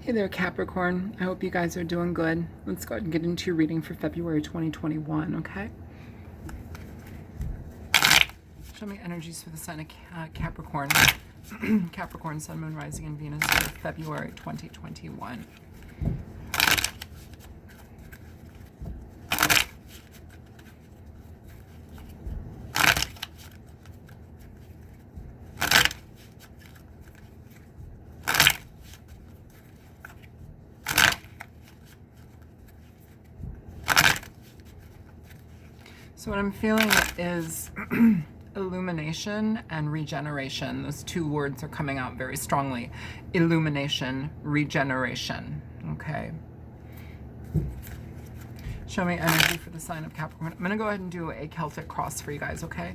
Hey there, Capricorn. I hope you guys are doing good. Let's go ahead and get into your reading for February 2021, okay? Show me energies for the sign of Capricorn. Capricorn, Sun, Moon, Rising, and Venus for February 2021. So what I'm feeling is illumination and regeneration. Those two words are coming out very strongly. Illumination, regeneration. Okay. Show me energy for the sign of Capricorn. I'm going to go ahead and do a Celtic cross for you guys, okay?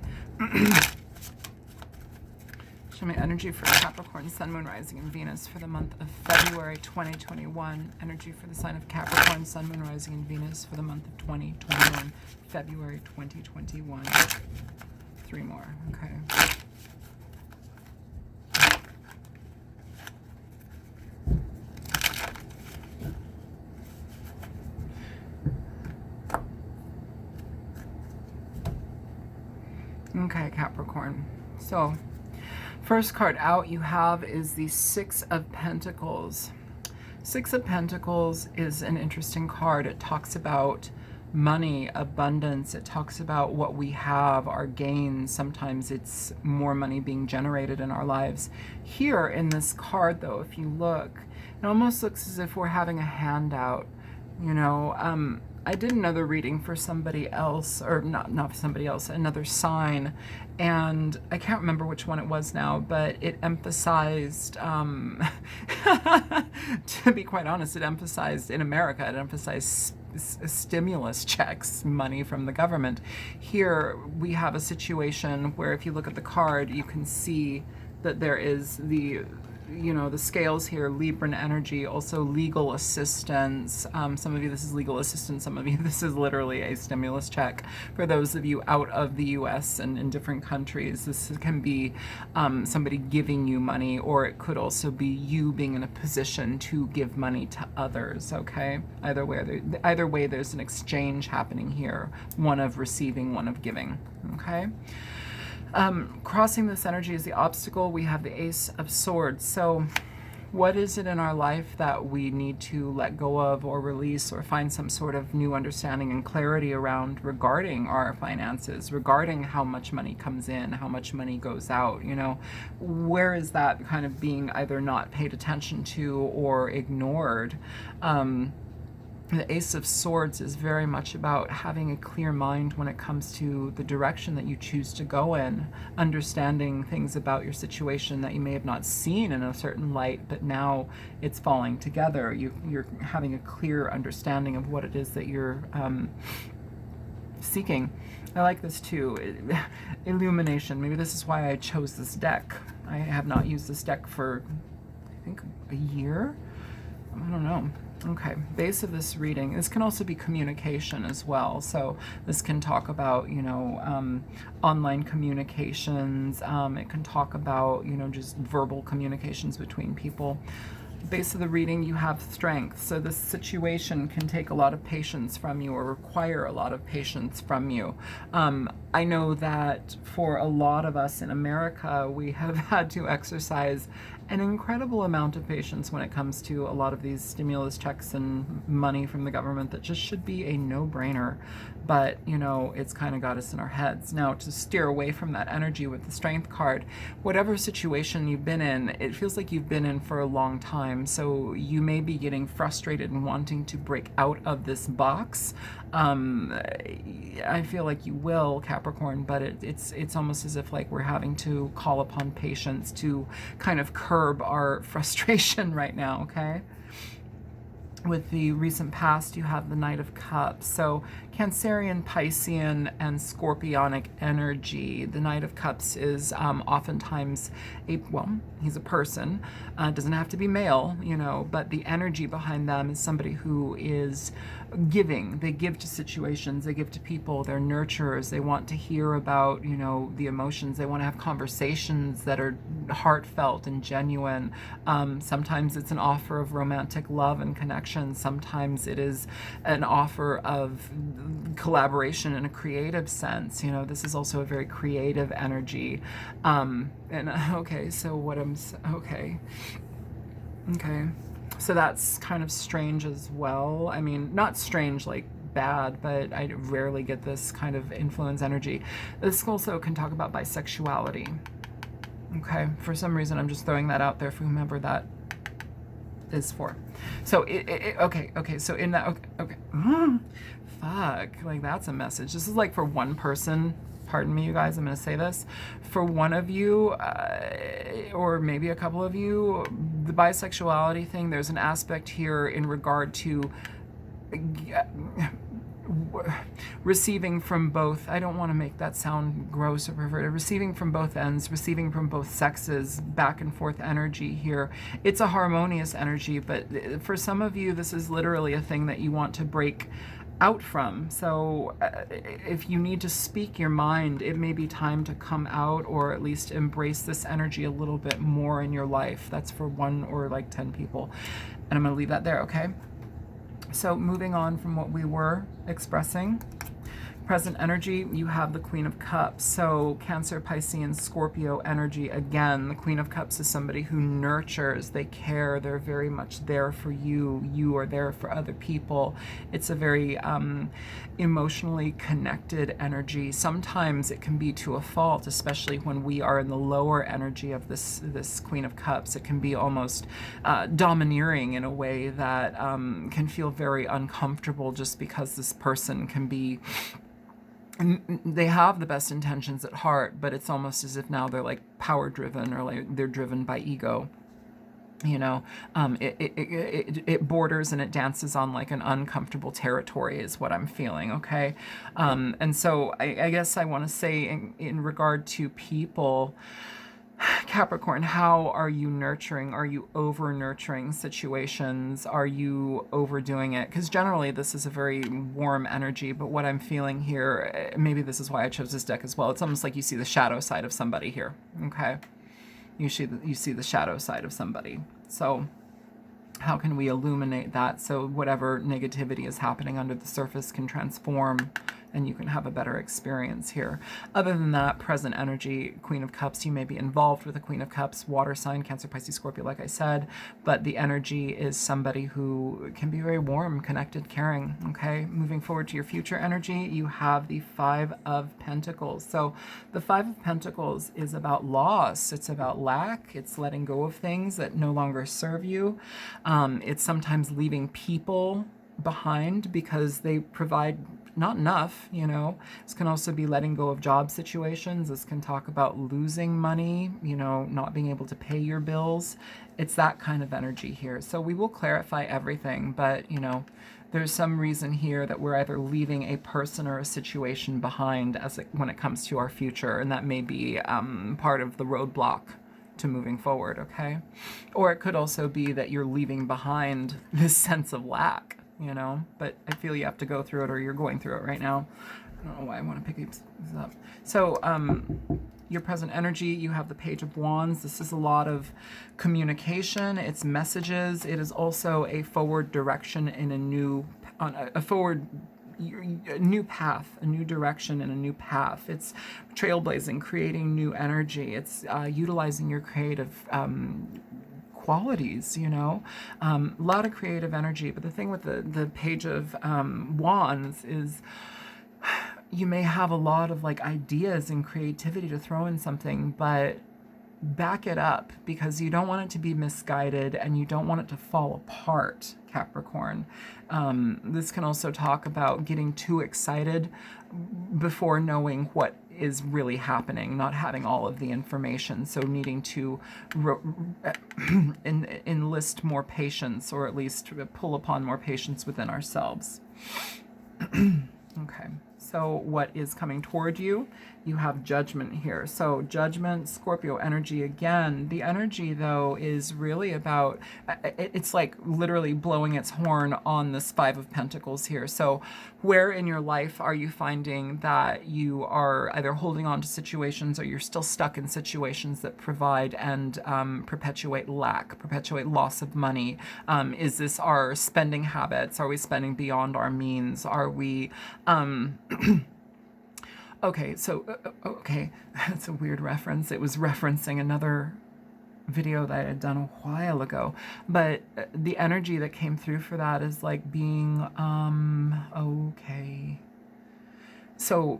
Show me energy for Capricorn, Sun, Moon, Rising, and Venus for the month of February 2021. Energy for the sign of Capricorn, Sun, Moon, Rising, and Venus for the month of 2021. February 2021. 3 more. Okay. Okay, Capricorn. So, first card out you have is the Six of Pentacles. Six of Pentacles is an interesting card. It talks about money, abundance. It talks about what we have, our gains. Sometimes it's more money being generated in our lives. Here in this card, though, if you look, it almost looks as if we're having a handout. You know, I did another reading for somebody else, or not for somebody else, another sign, and I can't remember which one it was now, but it emphasized, to be quite honest, it emphasized, in America, it emphasized stimulus checks, money from the government. Here we have a situation where if you look at the card, you can see that there is the scales here, Libran energy, also legal assistance. Some of you, this is legal assistance. Some of you, this is literally a stimulus check. For those of you out of the US and in different countries, this can be somebody giving you money, or it could also be you being in a position to give money to others, okay? Either way, there's an exchange happening here, one of receiving, one of giving, okay? Crossing this energy is the obstacle. We have the Ace of Swords. So what is it in our life that we need to let go of or release or find some sort of new understanding and clarity around regarding our finances, regarding how much money comes in, how much money goes out? You know, where is that kind of being either not paid attention to or ignored? The Ace of Swords is very much about having a clear mind when it comes to the direction that you choose to go in, understanding things about your situation that you may have not seen in a certain light, but now it's falling together. You're having a clear understanding of what it is that you're seeking. I like this too. Illumination. Maybe this is why I chose this deck. I have not used this deck for, I think, a year? I don't know. Okay, base of this reading. This can also be communication as well. So this can talk about, online communications. It can talk about, just verbal communications between people. Base of the reading, you have strength. So this situation can take a lot of patience from you or require a lot of patience from you. I know that for a lot of us in America, we have had to exercise an incredible amount of patience when it comes to a lot of these stimulus checks and money from the government that just should be a no-brainer. But, it's kind of got us in our heads. Now, to steer away from that energy with the Strength card, whatever situation you've been in, it feels like you've been in for a long time. So you may be getting frustrated and wanting to break out of this box. I feel like you will, Capricorn, but it's almost as if like we're having to call upon patience to kind of curb our frustration right now, okay? With the recent past, you have the Knight of Cups. So Cancerian, Piscean, and Scorpionic energy. The Knight of Cups is oftentimes he's a person. Doesn't have to be male, you know, but the energy behind them is somebody who is giving. They give to situations, they give to people, they're nurturers. They want to hear about, you know, the emotions. They want to have conversations that are heartfelt and genuine. Sometimes it's an offer of romantic love and connection. Sometimes it is an offer of collaboration in a creative sense. You know, this is also a very creative energy. Okay, so okay. So that's kind of strange as well. I mean, not strange like bad, but I rarely get this kind of influence energy. This also can talk about bisexuality. Okay, for some reason I'm just throwing that out there for whomever that is for. So okay, so in that, okay. Fuck, like that's a message. This is like for one person. Pardon me, you guys, I'm going to say this. For one of you, or maybe a couple of you, the bisexuality thing, there's an aspect here in regard to receiving from both. I don't want to make that sound gross or perverted. Receiving from both ends, receiving from both sexes, back and forth energy here. It's a harmonious energy, but for some of you, this is literally a thing that you want to break out from. So if you need to speak your mind, it may be time to come out, or at least embrace this energy a little bit more in your life. That's for 1 or like 10 people. And I'm going to leave that there, okay? So moving on from what we were expressing, present energy, you have the Queen of Cups. So Cancer, Piscean, Scorpio energy. Again, the Queen of Cups is somebody who nurtures, they care, they're very much there for you. You are there for other people. It's a very emotionally connected energy. Sometimes it can be to a fault, especially when we are in the lower energy of this Queen of Cups. It can be almost domineering in a way that can feel very uncomfortable, just because this person can be, they have the best intentions at heart, but it's almost as if now they're like power driven, or like they're driven by ego. You know, it borders and it dances on like an uncomfortable territory is what I'm feeling, okay? And so I guess I want to say in regard to people, Capricorn, how are you nurturing? Are you over nurturing situations? Are you overdoing it? Because generally this is a very warm energy, but what I'm feeling here, maybe this is why I chose this deck as well. It's almost like you see the shadow side of somebody here, okay? You see the shadow side of somebody. So how can we illuminate that so whatever negativity is happening under the surface can transform and you can have a better experience here? Other than that, present energy, Queen of Cups, you may be involved with the Queen of Cups, water sign, Cancer, Pisces, Scorpio, like I said, but the energy is somebody who can be very warm, connected, caring, okay? Moving forward to your future energy, you have the 5 of Pentacles. So the 5 of Pentacles is about loss. It's about lack. It's letting go of things that no longer serve you. It's sometimes leaving people behind because they provide not enough, you know. This can also be letting go of job situations. This can talk about losing money, you know, not being able to pay your bills. It's that kind of energy here. So we will clarify everything, but, you know, there's some reason here that we're either leaving a person or a situation behind when it comes to our future, and that may be part of the roadblock to moving forward, okay? Or it could also be that you're leaving behind this sense of lack, you know, but I feel you have to go through it, or you're going through it right now. I don't know why I want to pick this up. So your present energy, you have the Page of Wands. This is a lot of communication. It's messages. It is also a forward direction in a new path, a new direction and a new path. It's trailblazing, creating new energy. It's utilizing your creative qualities, you know, a lot of creative energy. But the thing with the Page of Wands is you may have a lot of like ideas and creativity to throw in something, but back it up, because you don't want it to be misguided and you don't want it to fall apart, Capricorn. This can also talk about getting too excited before knowing what is really happening, not having all of the information, so needing to enlist more patience, or at least pull upon more patience within ourselves. Okay, so what is coming toward you? You have Judgment here. So Judgment, Scorpio energy again. The energy, though, is really about, it's like literally blowing its horn on this Five of Pentacles here. So where in your life are you finding that you are either holding on to situations or you're still stuck in situations that provide and perpetuate lack, perpetuate loss of money? Is this our spending habits? Are we spending beyond our means? Are we... okay, so, okay, that's a weird reference. It was referencing another video that I had done a while ago, but the energy that came through for that is like being, okay. So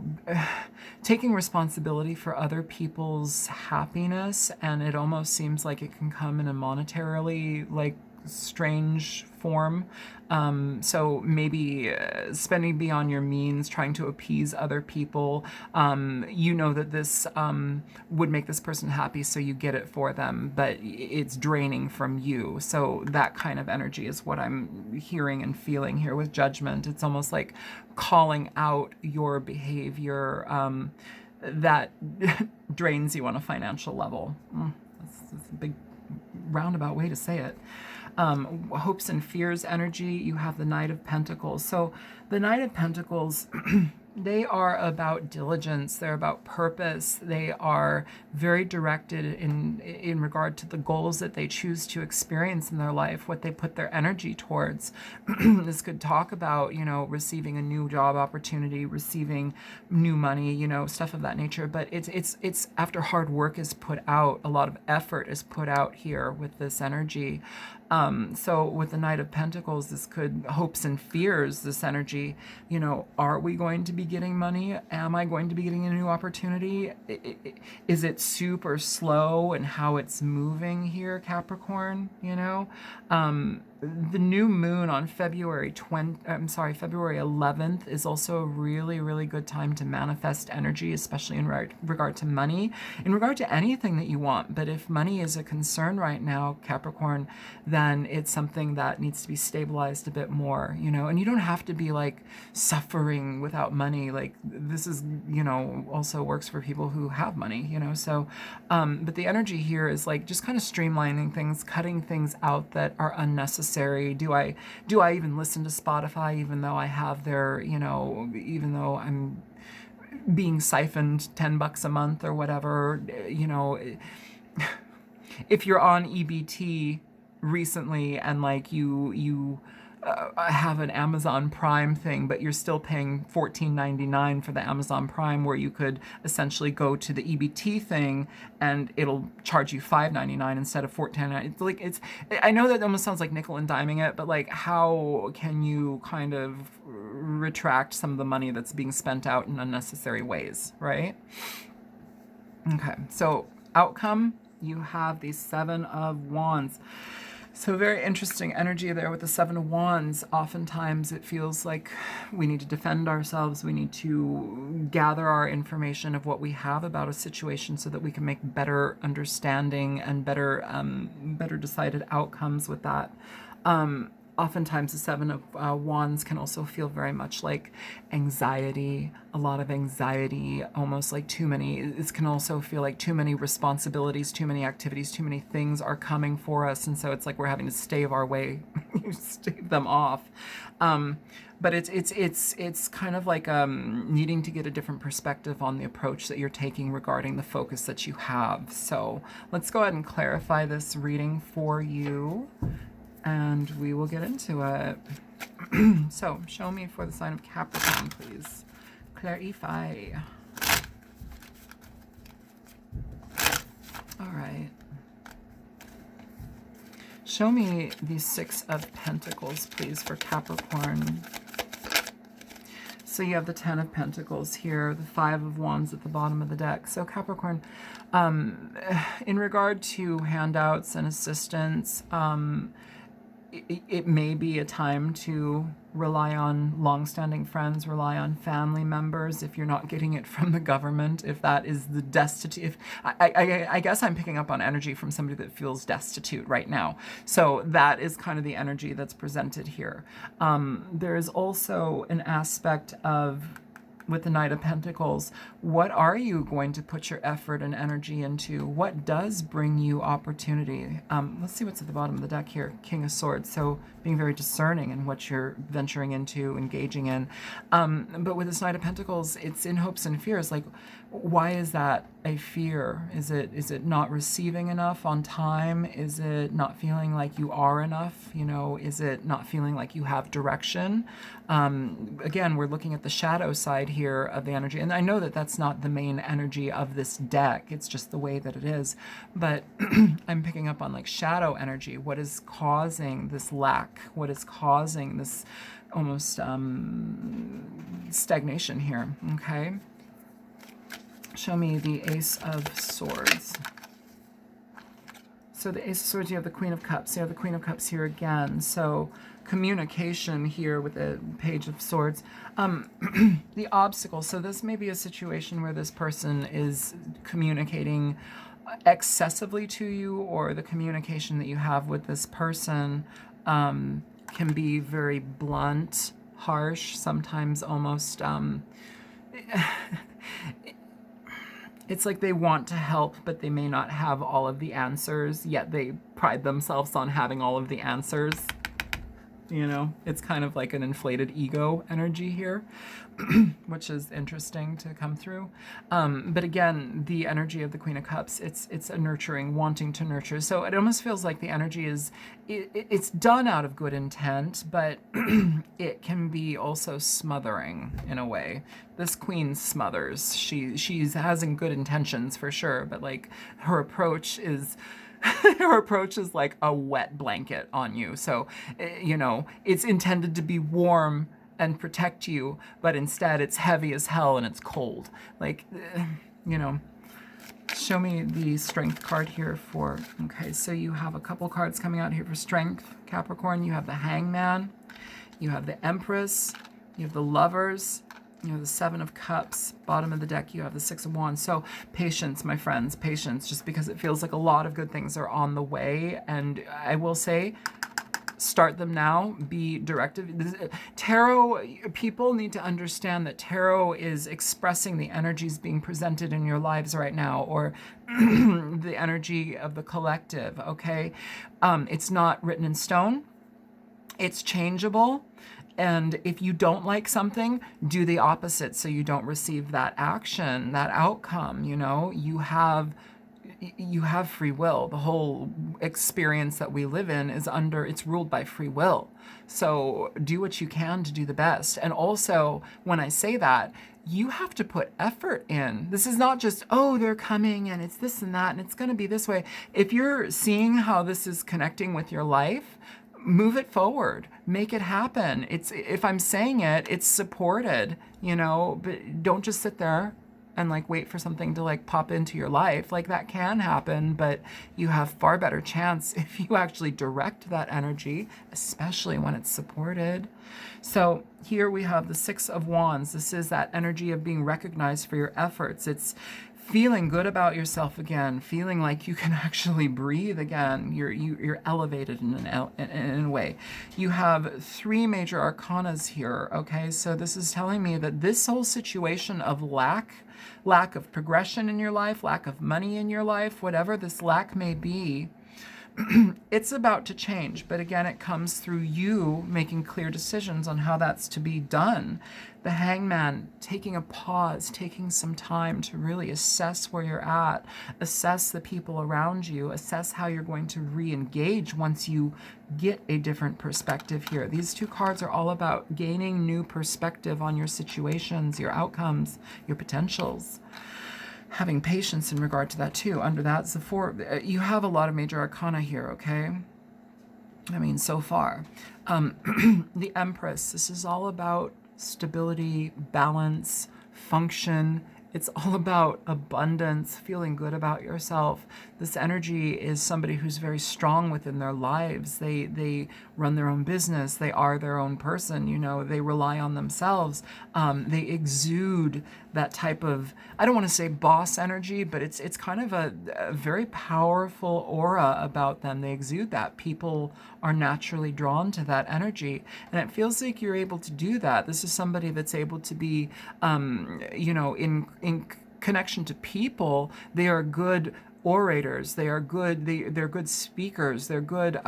taking responsibility for other people's happiness, and it almost seems like it can come in a monetarily, like, strange form. So maybe spending beyond your means, trying to appease other people. You know that this would make this person happy, so you get it for them, but it's draining from you. So that kind of energy is what I'm hearing and feeling here with Judgment. It's almost like calling out your behavior that drains you on a financial level. That's a big roundabout way to say it. Hopes and fears energy, you have the Knight of Pentacles. So the Knight of Pentacles, they are about diligence, they're about purpose, they are very directed in regard to the goals that they choose to experience in their life, what they put their energy towards. This could talk about, you know, receiving a new job opportunity, receiving new money, you know, stuff of that nature. But it's after hard work is put out, a lot of effort is put out here with this energy. So with the Knight of Pentacles, this could, hopes and fears, this energy, you know, are we going to be getting money? Am I going to be getting a new opportunity? Is it super slow in how it's moving here, Capricorn, you know? The new moon on February 11th is also a really, really good time to manifest energy, especially in regard to money, in regard to anything that you want. But if money is a concern right now, Capricorn, then it's something that needs to be stabilized a bit more, you know, and you don't have to be like suffering without money. Like this is, you know, also works for people who have money, you know, so, but the energy here is like just kind of streamlining things, cutting things out that are unnecessary. Do I even listen to Spotify even though I have their, you know, even though I'm being siphoned $10 a month or whatever, you know, if you're on EBT recently and like you have an Amazon Prime thing, but you're still paying $14.99 for the Amazon Prime, where you could essentially go to the EBT thing and it'll charge you $5.99 instead of $14.99. It's like, I know that almost sounds like nickel and diming it, but like, how can you kind of retract some of the money that's being spent out in unnecessary ways, right? Okay, so outcome, you have the Seven of Wands. So very interesting energy there with the Seven of Wands. Oftentimes it feels like we need to defend ourselves. We need to gather our information of what we have about a situation so that we can make better understanding and better decided outcomes with that. Oftentimes the Seven of Wands can also feel very much like anxiety, a lot of anxiety, almost like too many. It can also feel like too many responsibilities, too many activities, too many things are coming for us. And so it's like we're having to stave our way, stave them off. But it's kind of like needing to get a different perspective on the approach that you're taking regarding the focus that you have. So let's go ahead and clarify this reading for you, and we will get into it. So show me for the sign of Capricorn, please. Clarify. All right. Show me the Six of Pentacles, please, for Capricorn. So you have the Ten of Pentacles here, the Five of Wands at the bottom of the deck. So Capricorn, in regard to handouts and assistance, it may be a time to rely on long-standing friends, rely on family members if you're not getting it from the government, if that is the destitute. If I guess I'm picking up on energy from somebody that feels destitute right now. So that is kind of the energy that's presented here. There is also an aspect of, with the Knight of Pentacles, what are you going to put your effort and energy into? What does bring you opportunity? Let's see what's at the bottom of the deck here. King of Swords. So being very discerning in what you're venturing into, engaging in. But with this Knight of Pentacles, it's in hopes and fears. Like, why is that a fear? Is it not receiving enough on time? Is it not feeling like you are enough? You know, is it not feeling like you have direction? Again, we're looking at the shadow side here of the energy. And I know that that's not the main energy of this deck. It's just the way that it is. But I'm picking up on like shadow energy. What is causing this lack? What is causing this almost stagnation here? Okay. Show me the Ace of Swords. So the Ace of Swords, you have the Queen of Cups. You have the Queen of Cups here again. So communication here with the Page of Swords. The obstacle. So this may be a situation where this person is communicating excessively to you, or the communication that you have with this person can be very blunt, harsh, sometimes almost... it's like they want to help, but they may not have all of the answers, yet they pride themselves on having all of the answers. You know, it's kind of like an inflated ego energy here, which is interesting to come through. But again, the energy of the Queen of Cups, it's a nurturing, wanting to nurture. So it almost feels like the energy is, it's done out of good intent, but it can be also smothering in a way. This queen smothers. She's having good intentions for sure, but like her approach is... her approach is like a wet blanket on you. So, you know, it's intended to be warm and protect you, but instead it's heavy as hell and it's cold. Like, you know, show me the Strength card here for, okay, so you have a couple cards coming out here for Strength, Capricorn. You have the Hangman, you have the Empress, you have the Lovers, you have the Seven of Cups. Bottom of the deck, you have the Six of Wands. So patience, my friends, patience, just because it feels like a lot of good things are on the way. And I will say, start them now, be directive. Tarot, people need to understand that tarot is expressing the energies being presented in your lives right now, or the energy of the collective, okay? It's not written in stone. It's changeable. And if you don't like something, do the opposite so you don't receive that action, that outcome, you know? You have free will. The whole experience that we live in is it's ruled by free will. So do what you can to do the best. And also, when I say that, you have to put effort in. This is not just, oh, they're coming and it's this and that and it's going to be this way. If you're seeing how this is connecting with your life, move it forward, make it happen. If I'm saying it, it's supported, you know, but don't just sit there and like wait for something to like pop into your life. Like that can happen, but you have far better chance if you actually direct that energy, especially when it's supported. So here we have the Six of Wands. This is that energy of being recognized for your efforts. It's feeling good about yourself again, feeling like you can actually breathe again. You're elevated in a way. You have three major arcanas here, okay? So this is telling me that this whole situation of lack of progression in your life, lack of money in your life, whatever this lack may be, it's about to change. But again, it comes through you making clear decisions on how that's to be done. The Hangman, taking a pause, taking some time to really assess where you're at, assess the people around you, assess how you're going to re-engage once you get a different perspective here. These two cards are all about gaining new perspective on your situations, your outcomes, your potentials. Having patience in regard to that too. Under that's the four. You have a lot of major arcana here, okay? I mean, so far. The Empress, this is all about stability, balance, function, It's all about abundance, feeling good about yourself. This energy is somebody who's very strong within their lives. They run their own business. They are their own person. You know, they rely on themselves. They exude that type of, I don't want to say boss energy, but it's kind of a very powerful aura about them. They exude that. People are naturally drawn to that energy, and it feels like you're able to do that. This is somebody that's able to be, you know, in connection to people. They are good orators. They are good. They're good speakers. They're good.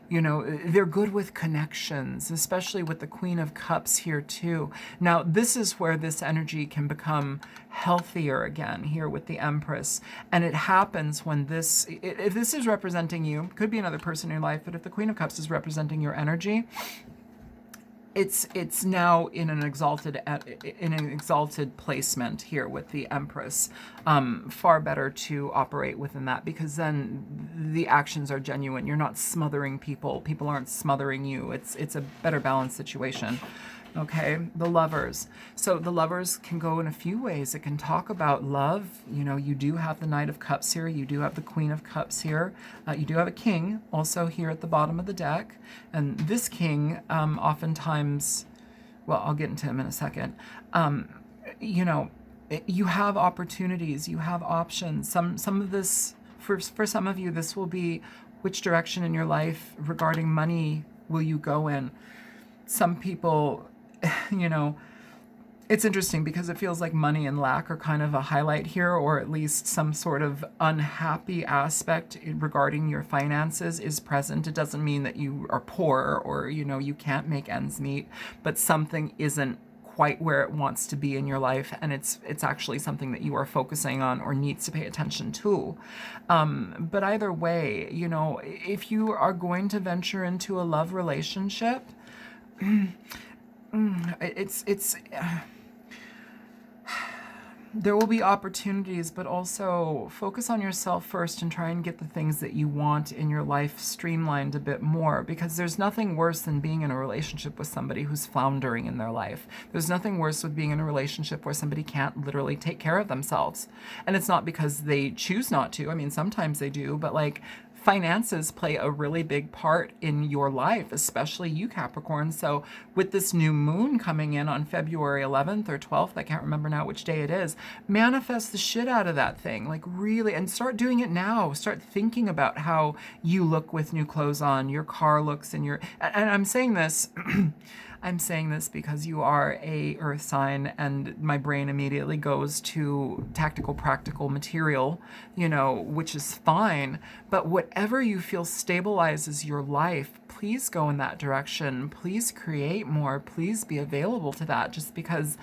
You know, they're good with connections, especially with the Queen of Cups here too. Now, this is where this energy can become healthier again here with the Empress, and it happens when this. If this is representing you, could be another person in your life, but if the Queen of Cups is representing your energy, it's now in an exalted placement here with the Empress. Far better to operate within that, because then the actions are genuine. You're not smothering people. People aren't smothering you. It's a better balanced situation. Okay, the Lovers. So the Lovers can go in a few ways. It can talk about love. You know, you do have the Knight of Cups here. You do have the Queen of Cups here. You do have a King also here at the bottom of the deck. And this King, oftentimes, well, I'll get into him in a second. You know, you have opportunities. You have options. Some of this, for some of you, this will be which direction in your life regarding money will you go in. Some people, you know, it's interesting because it feels like money and lack are kind of a highlight here, or at least some sort of unhappy aspect regarding your finances is present. It doesn't mean that you are poor or, you know, you can't make ends meet, but something isn't quite where it wants to be in your life, and it's actually something that you are focusing on or needs to pay attention to. But either way, you know, if you are going to venture into a love relationship, it's there will be opportunities, but also focus on yourself first and try and get the things that you want in your life streamlined a bit more, because there's nothing worse than being in a relationship with somebody who's floundering in their life. There's nothing worse with being in a relationship where somebody can't literally take care of themselves. And it's not because they choose not to. I mean, sometimes they do, but like, finances play a really big part in your life, especially you, Capricorn. So with this new moon coming in on February 11th or 12th, I can't remember now which day it is, manifest the shit out of that thing. Like really, and start doing it now. Start thinking about how you look with new clothes on, your car looks, and I'm saying this, I'm saying this because you are a earth sign, and my brain immediately goes to tactical, practical material, you know, which is fine. But whatever you feel stabilizes your life, please go in that direction. Please create more. Please be available to that, just because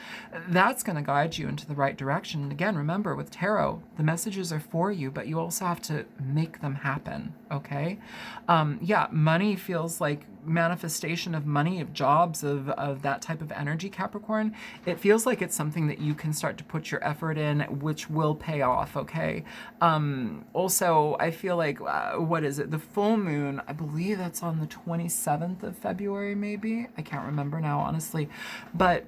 that's going to guide you into the right direction. And again, remember with tarot, the messages are for you, but you also have to make them happen. Okay. Yeah. Money feels like manifestation of money, of jobs, of that type of energy, Capricorn. It feels like it's something that you can start to put your effort in, which will pay off. Okay. Also, I feel like, what is it? The full moon, I believe that's on the 27th of February, maybe. I can't remember now, honestly. But,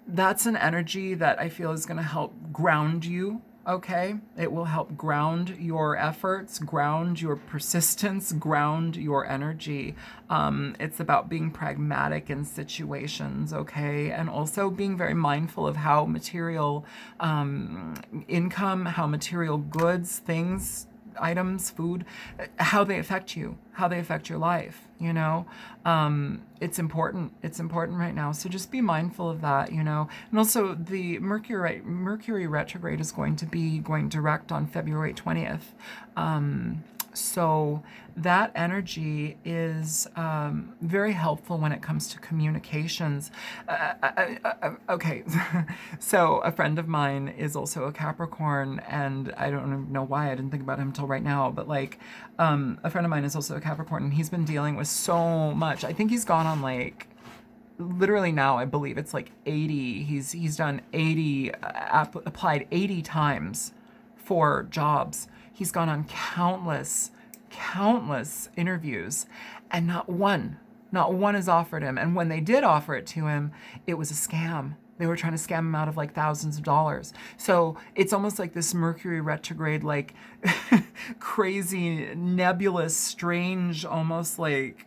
that's an energy that I feel is going to help ground you. Okay, it will help ground your efforts, ground your persistence, ground your energy. It's about being pragmatic in situations, okay, and also being very mindful of how material income, how material goods, things, items, food, how they affect you, how they affect your life, you know. It's important right now, so just be mindful of that, you know. And also the Mercury retrograde is going to be going direct on February 20th. So that energy is very helpful when it comes to communications. Okay, so a friend of mine is also a Capricorn, and I don't know why I didn't think about him until right now, but like a friend of mine is also a Capricorn, and he's been dealing with so much. I think he's gone on like, literally now, I believe it's like 80. He's done 80, applied 80 times for jobs. He's gone on countless interviews, and not one has offered him. And when they did offer it to him, it was a scam. They were trying to scam him out of like thousands of dollars. So it's almost like this Mercury retrograde, like crazy, nebulous, strange, almost like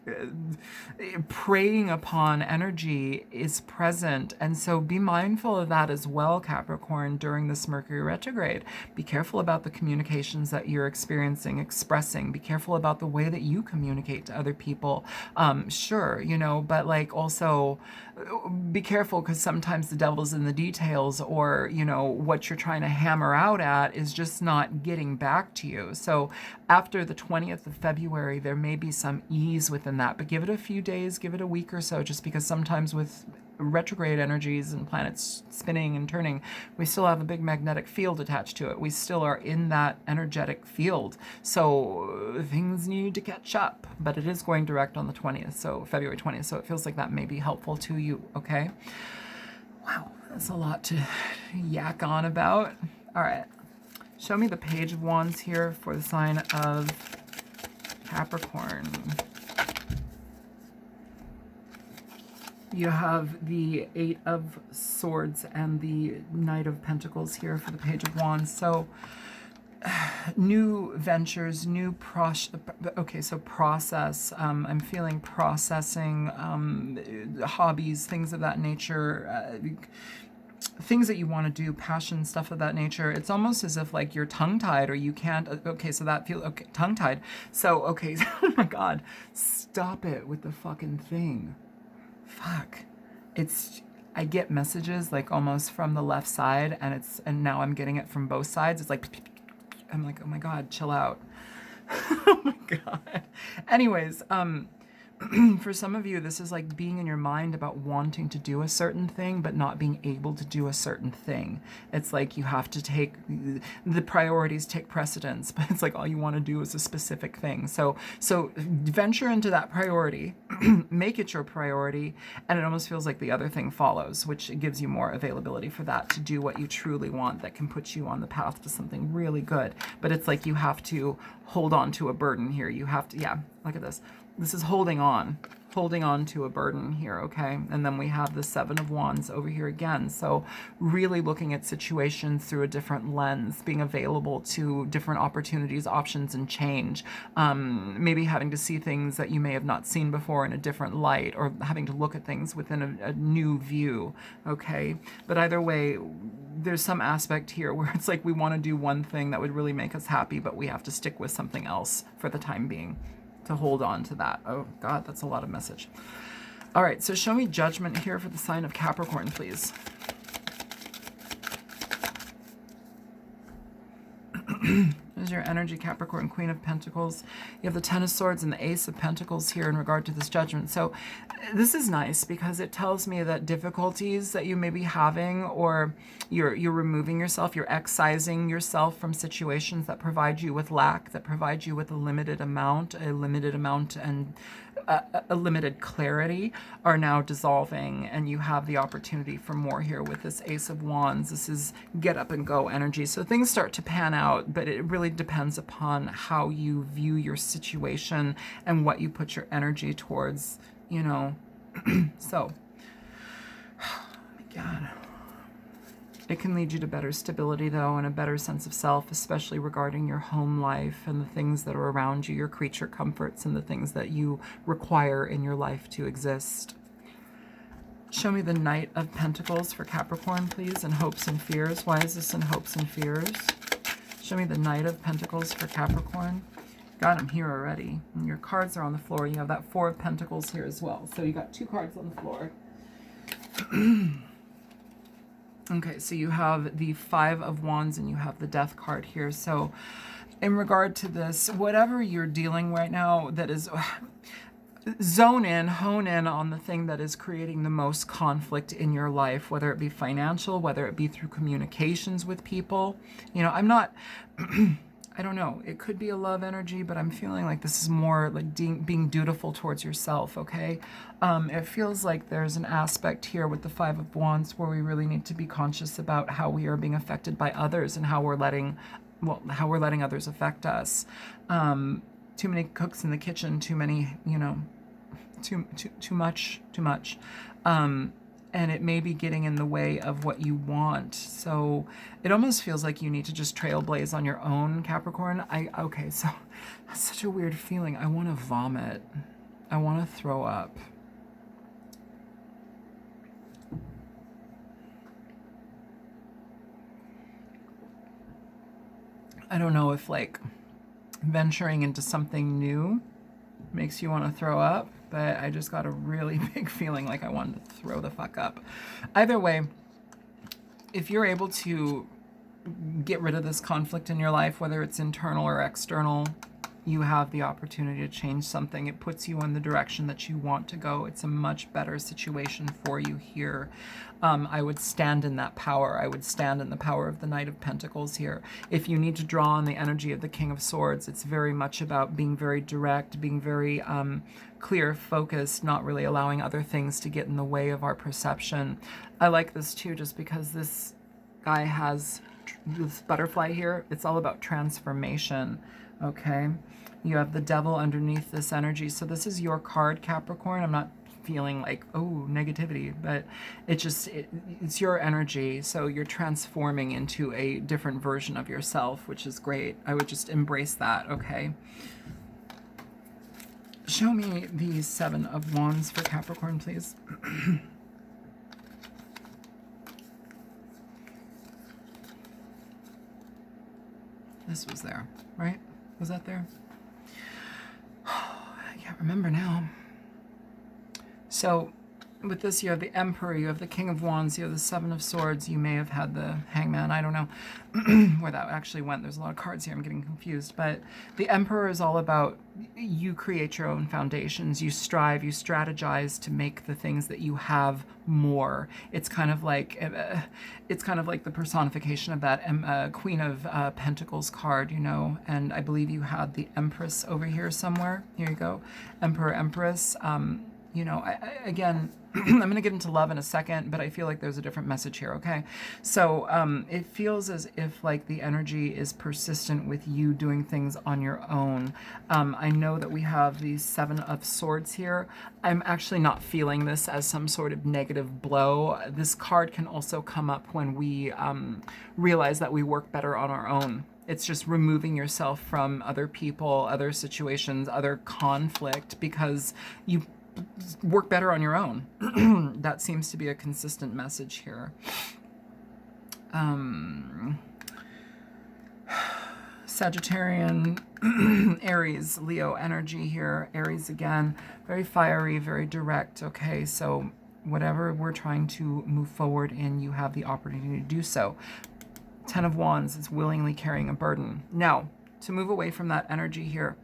preying upon energy is present. And so be mindful of that as well, Capricorn, during this Mercury retrograde. Be careful about the communications that you're experiencing, expressing. Be careful about the way that you communicate to other people. Sure, you know, but like also be careful, because sometimes the devil's in the details, or, you know, what you're trying to hammer out at is just not getting back to you. So after the 20th of February, there may be some ease within that, but give it a few days, give it a week or so, just because sometimes with retrograde energies and planets spinning and turning, we still have a big magnetic field attached to it. We still are in that energetic field. So things need to catch up, but it is going direct on the 20th, so February 20th. So it feels like that may be helpful to you, okay? Wow, that's a lot to yak on about. All right, show me the Page of Wands here for the sign of Capricorn. You have the Eight of Swords and the Knight of Pentacles here for the Page of Wands. So new ventures, new process. I'm feeling processing, hobbies, things of that nature, things that you want to do, passion, stuff of that nature. It's almost as if like you're tongue-tied, or you can't. Okay, so that feels okay, tongue-tied. So okay, oh my God, stop it with the fucking thing. Fuck. I get messages like almost from the left side, and now I'm getting it from both sides. It's like, I'm like, oh my God, chill out. Oh my God. Anyways, for some of you, this is like being in your mind about wanting to do a certain thing, but not being able to do a certain thing. It's like you have to take, the priorities take precedence, but it's like all you want to do is a specific thing. So venture into that priority, make it your priority, and it almost feels like the other thing follows, which gives you more availability for that to do what you truly want, that can put you on the path to something really good. But it's like you have to hold on to a burden here. You have to, yeah, look at this. This is holding on to a burden here, okay? And then we have the Seven of Wands over here again. So really looking at situations through a different lens, being available to different opportunities, options, and change. Maybe having to see things that you may have not seen before in a different light, or having to look at things within a new view, okay? But either way, there's some aspect here where it's like we want to do one thing that would really make us happy, but we have to stick with something else for the time being to hold on to that. Oh God, that's a lot of message. All right, so show me Judgment here for the sign of Capricorn, please. There's your energy, Capricorn, Queen of Pentacles. You have the Ten of Swords and the Ace of Pentacles here in regard to this Judgment. So this is nice because it tells me that difficulties that you may be having, or you're removing yourself, you're excising yourself from situations that provide you with lack, that provide you with a limited amount and a limited clarity, are now dissolving, and you have the opportunity for more here with this Ace of Wands. This is get up and go energy. So things start to pan out, but it really depends upon how you view your situation and what you put your energy towards, you know. So, oh my God. It can lead you to better stability, though, and a better sense of self, especially regarding your home life and the things that are around you, your creature comforts, and the things that you require in your life to exist. Show me the Knight of Pentacles for Capricorn, please, in hopes and fears. Why is this in hopes and fears? Show me the Knight of Pentacles for Capricorn. God, I'm here already. And your cards are on the floor. You have that Four of Pentacles here as well. So you got two cards on the floor. Okay, so you have the Five of Wands and you have the Death card here. So in regard to this, whatever you're dealing right now, that is, zone in, hone in on the thing that is creating the most conflict in your life, whether it be financial, whether it be through communications with people. You know, I'm not, I don't know, it could be a love energy, but I'm feeling like this is more like being dutiful towards yourself, okay? It feels like there's an aspect here with the Five of Wands where we really need to be conscious about how we are being affected by others and how we're letting others affect us. Too many cooks in the kitchen, too many, you know, too much. and it may be getting in the way of what you want. So it almost feels like you need to just trailblaze on your own, Capricorn. Okay, so that's such a weird feeling. I want to vomit. I want to throw up. I don't know if like venturing into something new makes you want to throw up, but I just got a really big feeling like I wanted to throw the fuck up. Either way, if you're able to get rid of this conflict in your life, whether it's internal or external, you have the opportunity to change something. It puts you in the direction that you want to go. It's a much better situation for you here. I would stand in that power. I would stand in the power of the Knight of Pentacles here. If you need to draw on the energy of the King of Swords, it's very much about being very direct, being very clear, focused, not really allowing other things to get in the way of our perception. I like this too, just because this guy has this butterfly here. It's all about transformation. Okay, you have the Devil underneath this energy. So this is your card, Capricorn. I'm not feeling like, oh, negativity, but it's your energy. So you're transforming into a different version of yourself, which is great. I would just embrace that. Okay. Show me the Seven of Wands for Capricorn, please. This was there, right? Was that there? I can't remember now. So with this, you have the Emperor, you have the King of Wands, you have the Seven of Swords, you may have had the Hangman. I don't know where that actually went. There's a lot of cards here. I'm getting confused. But the Emperor is all about you create your own foundations. You strive, you strategize to make the things that you have more. It's kind of like the personification of that Queen of Pentacles card, you know. And I believe you had the Empress over here somewhere. Here you go, Emperor, Empress. You know, again, I'm going to get into love in a second, but I feel like there's a different message here, okay? So it feels as if like the energy is persistent with you doing things on your own. I know that we have the Seven of Swords here. I'm actually not feeling this as some sort of negative blow. This card can also come up when we realize that we work better on our own. It's just removing yourself from other people, other situations, other conflict, because you work better on your own. That seems to be a consistent message here. Sagittarian, Aries, Leo energy here. Aries again, very fiery, very direct. Okay, so whatever we're trying to move forward in, you have the opportunity to do so. Ten of Wands is willingly carrying a burden. Now, to move away from that energy here,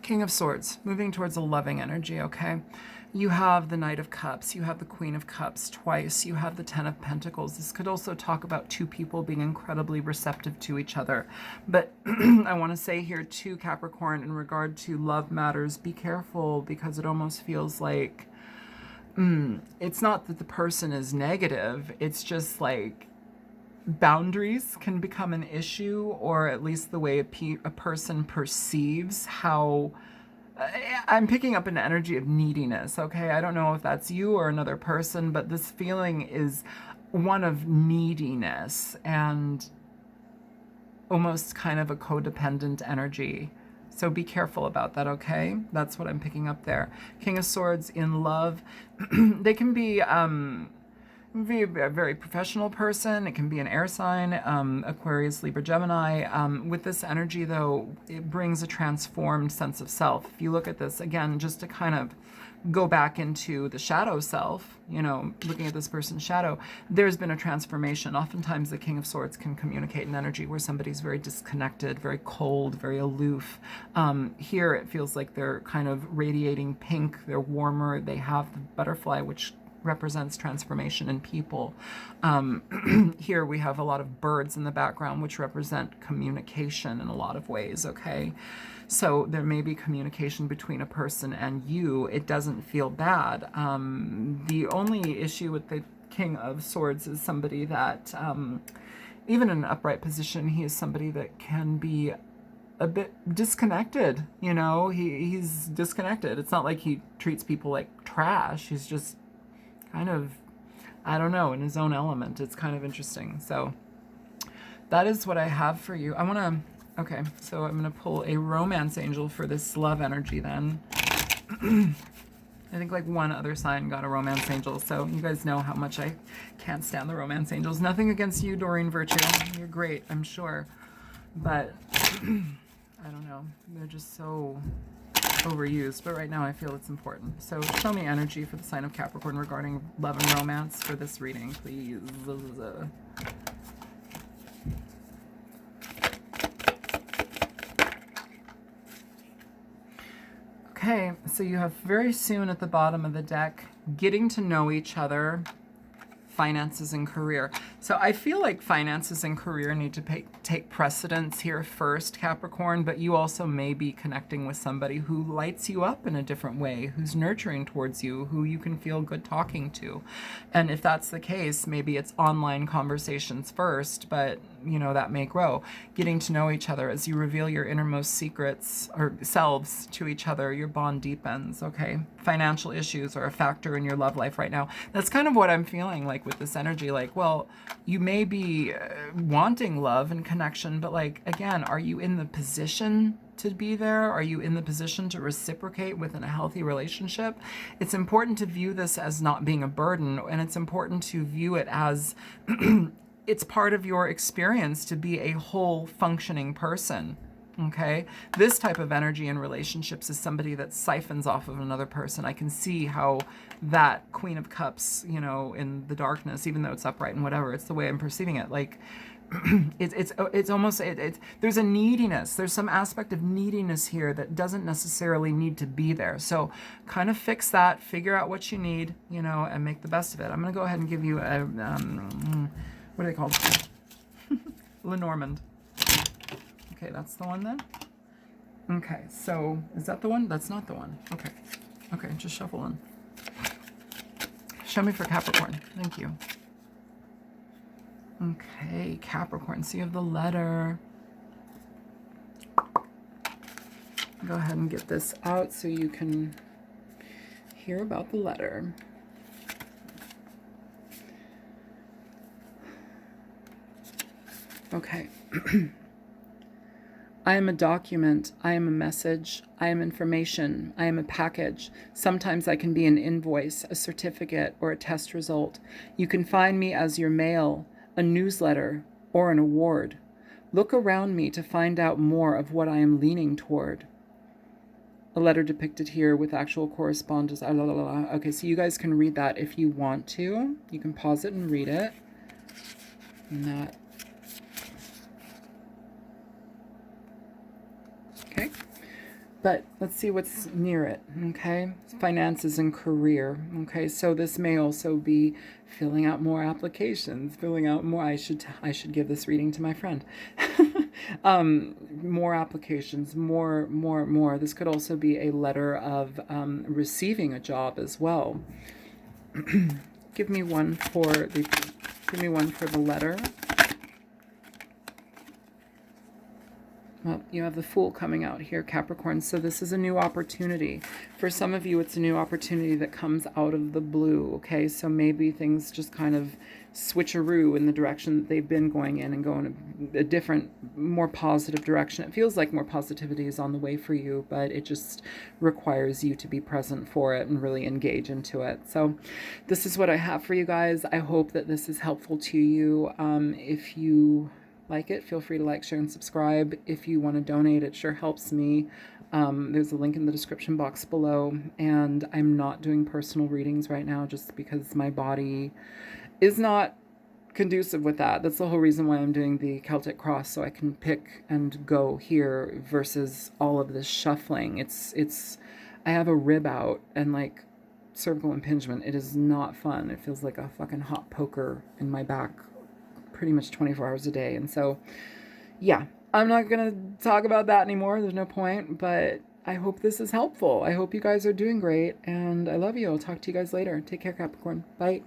King of Swords, moving towards a loving energy, okay? You have the Knight of Cups, you have the Queen of Cups twice, you have the Ten of Pentacles. This could also talk about two people being incredibly receptive to each other. But I want to say here too, Capricorn, in regard to love matters, be careful, because it almost feels like it's not that the person is negative, it's just like boundaries can become an issue, or at least the way a person perceives how... I'm picking up an energy of neediness, okay? I don't know if that's you or another person, but this feeling is one of neediness and almost kind of a codependent energy. So be careful about that, okay? That's what I'm picking up there. King of Swords in love. They can be a very professional person. It can be an air sign, Aquarius, Libra, Gemini. With this energy, though, it brings a transformed sense of self. If you look at this, again, just to kind of go back into the shadow self, you know, looking at this person's shadow, there's been a transformation. Oftentimes, the King of Swords can communicate an energy where somebody's very disconnected, very cold, very aloof. Here, it feels like they're kind of radiating pink. They're warmer. They have the butterfly, which represents transformation in people. Here we have a lot of birds in the background, which represent communication in a lot of ways, okay? So there may be communication between a person and you. It doesn't feel bad. The only issue with the King of Swords is somebody that, even in an upright position, he is somebody that can be a bit disconnected, you know, he's disconnected. It's not like he treats people like trash. He's just kind of, I don't know, in his own element. It's kind of interesting. So that is what I have for you. I want to, okay, so I'm going to pull a romance angel for this love energy then. I think like one other sign got a romance angel, so you guys know how much I can't stand the romance angels. Nothing against you, Doreen Virtue. You're great, I'm sure. But, I don't know, they're just so overused. But right now I feel it's important. So show me energy for the sign of Capricorn regarding love and romance for this reading, please. Okay, so you have very soon at the bottom of the deck, getting to know each other, finances and career. So I feel like finances and career need to take precedence here first, Capricorn, but you also may be connecting with somebody who lights you up in a different way, who's nurturing towards you, who you can feel good talking to. And if that's the case, maybe it's online conversations first, but you know, that may grow. Getting to know each other as you reveal your innermost secrets or selves to each other, your bond deepens, okay? Financial issues are a factor in your love life right now. That's kind of what I'm feeling like with this energy. Like, well, you may be wanting love and connection, but like, again, are you in the position to be there? Are you in the position to reciprocate within a healthy relationship? It's important to view this as not being a burden, and it's important to view it as it's part of your experience to be a whole functioning person. Okay, this type of energy in relationships is somebody that siphons off of another person. I can see how that Queen of Cups, you know, in the darkness, even though it's upright and whatever, it's the way I'm perceiving it. Like, it's almost, there's a neediness. There's some aspect of neediness here that doesn't necessarily need to be there. So kind of fix that, figure out what you need, you know, and make the best of it. I'm going to go ahead and give you a, what are they called? Lenormand. Okay, that's the one then? Okay, so is that the one? That's not the one. Okay. Okay, just shuffle in. Show me for Capricorn. Thank you. Okay, Capricorn. So you have the letter. Go ahead and get this out so you can hear about the letter. Okay. I am a document, I am a message, I am information, I am a package. Sometimes I can be an invoice, a certificate, or a test result. You can find me as your mail, a newsletter, or an award. Look around me to find out more of what I am leaning toward. A letter depicted here with actual correspondence. Okay, so you guys can read that if you want to. You can pause it and read it. Not. Okay, but let's see what's near it, okay? Finances and career, okay? So this may also be filling out more applications, filling out more, I should give this reading to my friend. More applications, more. This could also be a letter of receiving a job as well. Give me one for the letter. Well, you have the Fool coming out here, Capricorn. So this is a new opportunity. For some of you, it's a new opportunity that comes out of the blue, okay? So maybe things just kind of switcheroo in the direction that they've been going in and going a different, more positive direction. It feels like more positivity is on the way for you, but it just requires you to be present for it and really engage into it. So this is what I have for you guys. I hope that this is helpful to you. If you like it, feel free to like, share, and subscribe. If you want to donate, it sure helps me. There's a link in the description box below, and I'm not doing personal readings right now just because my body is not conducive with that. That's the whole reason why I'm doing the Celtic Cross, so I can pick and go here versus all of this shuffling. I have a rib out and like cervical impingement. It is not fun. It feels like a fucking hot poker in my back pretty much 24 hours a day. And so, yeah, I'm not going to talk about that anymore. There's no point, but I hope this is helpful. I hope you guys are doing great, and I love you. I'll talk to you guys later. Take care, Capricorn. Bye.